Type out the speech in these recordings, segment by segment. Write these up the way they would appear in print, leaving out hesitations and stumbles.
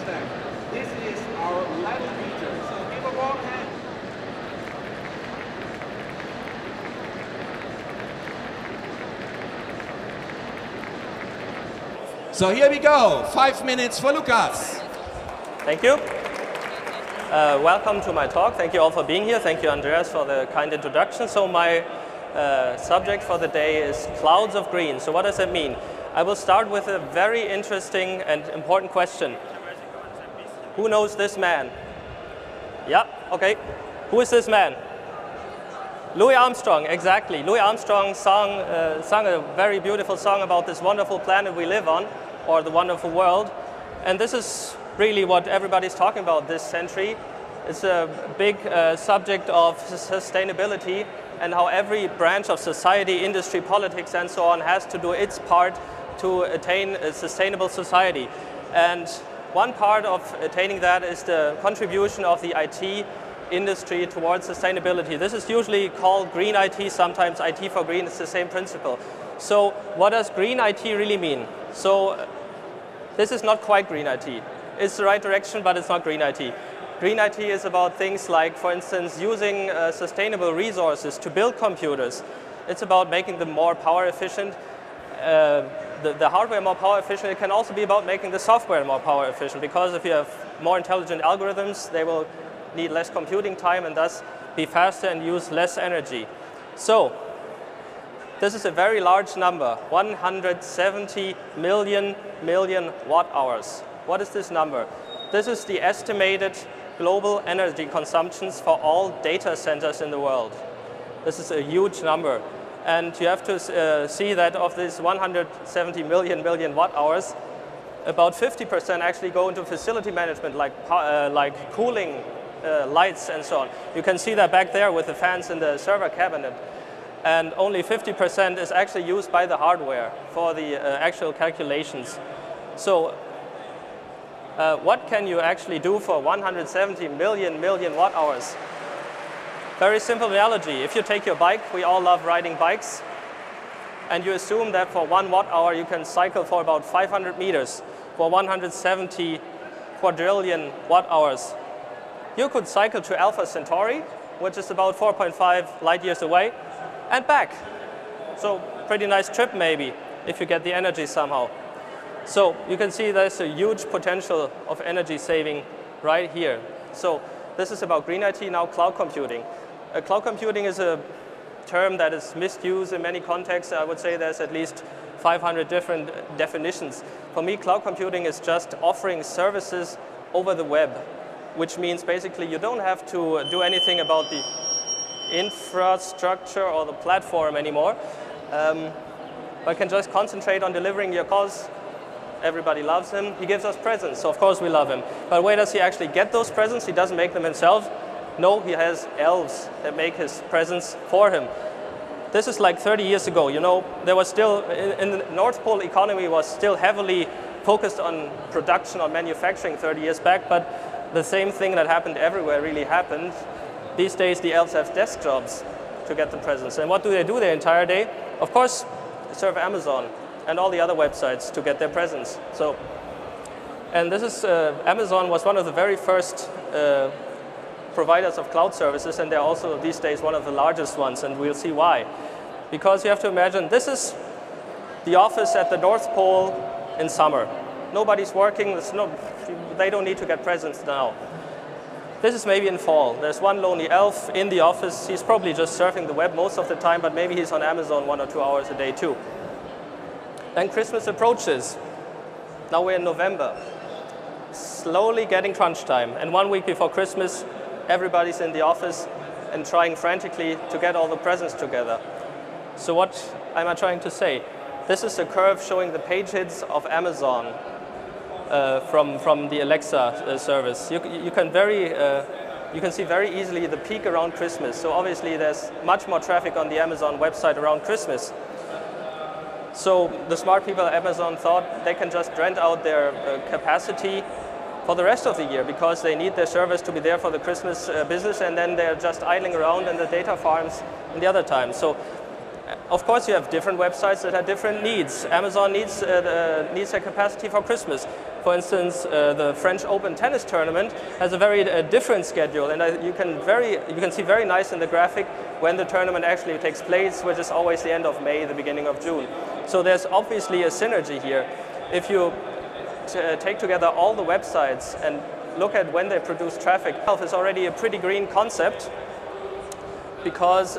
hashtag. This is our level meter. So give a warm hand. So here we go. 5 minutes for Lukas. Thank you. Welcome to my talk. Thank you all for being here. Thank you, Andreas, for the kind introduction. So my subject for the day is clouds of green. So what does that mean? I will start with a very interesting and important question. Who knows this man? Yeah, okay. Who is this man? Louis Armstrong, exactly. Louis Armstrong sung a very beautiful song about this wonderful planet we live on, or the wonderful world. And this is really what everybody's talking about this century. It's a big subject of sustainability and how every branch of society, industry, politics, and so on has to do its part to attain a sustainable society. And one part of attaining that is the contribution of the IT industry towards sustainability. This is usually called green IT, sometimes IT for green. It's the same principle. So what does green IT really mean? So this is not quite green IT. It's the right direction, but it's not green IT. Green IT is about things like, for instance, using sustainable resources to build computers. It's about making them more power efficient. The hardware more power efficient. It can also be about making the software more power efficient, because if you have more intelligent algorithms, they will need less computing time and thus be faster and use less energy. So this is a very large number, 170 million watt hours. What is this number? This is the estimated global energy consumptions for all data centers in the world. This is a huge number. And you have to see that of this 170 million watt hours, about 50% actually go into facility management, like cooling, lights and so on. You can see that back there with the fans in the server cabinet. And only 50% is actually used by the hardware for the actual calculations. So what can you actually do for 170 million watt hours? Very simple analogy. If you take your bike, we all love riding bikes, and you assume that for 1 watt hour you can cycle for about 500 meters for 170 quadrillion watt hours. You could cycle to Alpha Centauri, which is about 4.5 light years away, and back. So pretty nice trip maybe, if you get the energy somehow. So you can see there's a huge potential of energy saving right here. So this is about green IT, now cloud computing. Cloud computing is a term that is misused in many contexts. I would say there's at least 500 different definitions. For me, cloud computing is just offering services over the web, which means basically you don't have to do anything about the infrastructure or the platform anymore, but can just concentrate on delivering your cause. Everybody loves him. He gives us presents, so of course we love him. But where does he actually get those presents? He doesn't make them himself. No, he has elves that make his presents for him. This is like 30 years ago. You know, there was still, in the North Pole economy was still heavily focused on production, on manufacturing 30 years back, but the same thing that happened everywhere really happened. These days the elves have desk jobs to get the presents. And what do they do their entire day? Of course, serve Amazon and all the other websites to get their presents. So, and this is, Amazon was one of the very first providers of cloud services, and they're also these days one of the largest ones, and we'll see why. Because you have to imagine, this is the office at the North Pole in summer. Nobody's working, they don't need to get presents now. This is maybe in fall. There's one lonely elf in the office. He's probably just surfing the web most of the time, but maybe he's on Amazon 1 or 2 hours a day too. Then Christmas approaches. Now we're in November. Slowly getting crunch time. And 1 week before Christmas, everybody's in the office and trying frantically to get all the presents together. So what am I trying to say? This is a curve showing the page hits of Amazon from the Alexa service. You can see very easily the peak around Christmas. So obviously there's much more traffic on the Amazon website around Christmas. So the smart people at Amazon thought they can just rent out their capacity for the rest of the year, because they need their servers to be there for the Christmas business, and then they're just idling around in the data farms in the other time. So of course, you have different websites that have different needs. Amazon needs a capacity for Christmas. For instance, the French Open tennis tournament has a very different schedule, and you can see very nice in the graphic when the tournament actually takes place, which is always the end of May, the beginning of June. So there's obviously a synergy here. If you take together all the websites and look at when they produce traffic, it's already a pretty green concept, because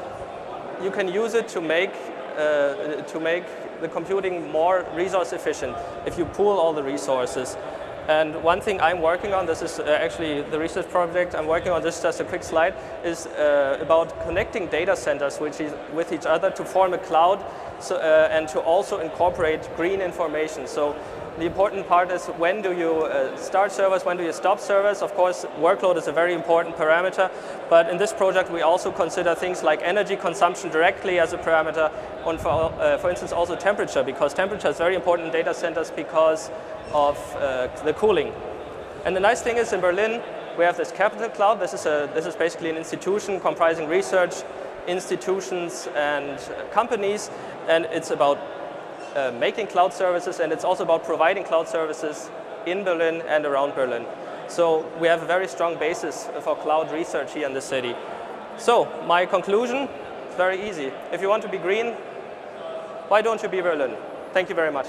you can use it to make the computing more resource efficient if you pool all the resources. And one thing I'm working on, this is actually the research project I'm working on, this is just a quick slide, is about connecting data centers with each other to form a cloud, and to also incorporate green information. So the important part is, when do you start servers, when do you stop servers? Of course, workload is a very important parameter, but in this project we also consider things like energy consumption directly as a parameter, and for instance also temperature, because temperature is very important in data centers because of the cooling. And the nice thing is, in Berlin we have this capital cloud. This is basically an institution comprising research institutions and companies, and it's about making cloud services, and it's also about providing cloud services in Berlin and around Berlin. So we have a very strong basis for cloud research here in the city. So my conclusion is very easy. If you want to be green, why don't you be Berlin? Thank you very much.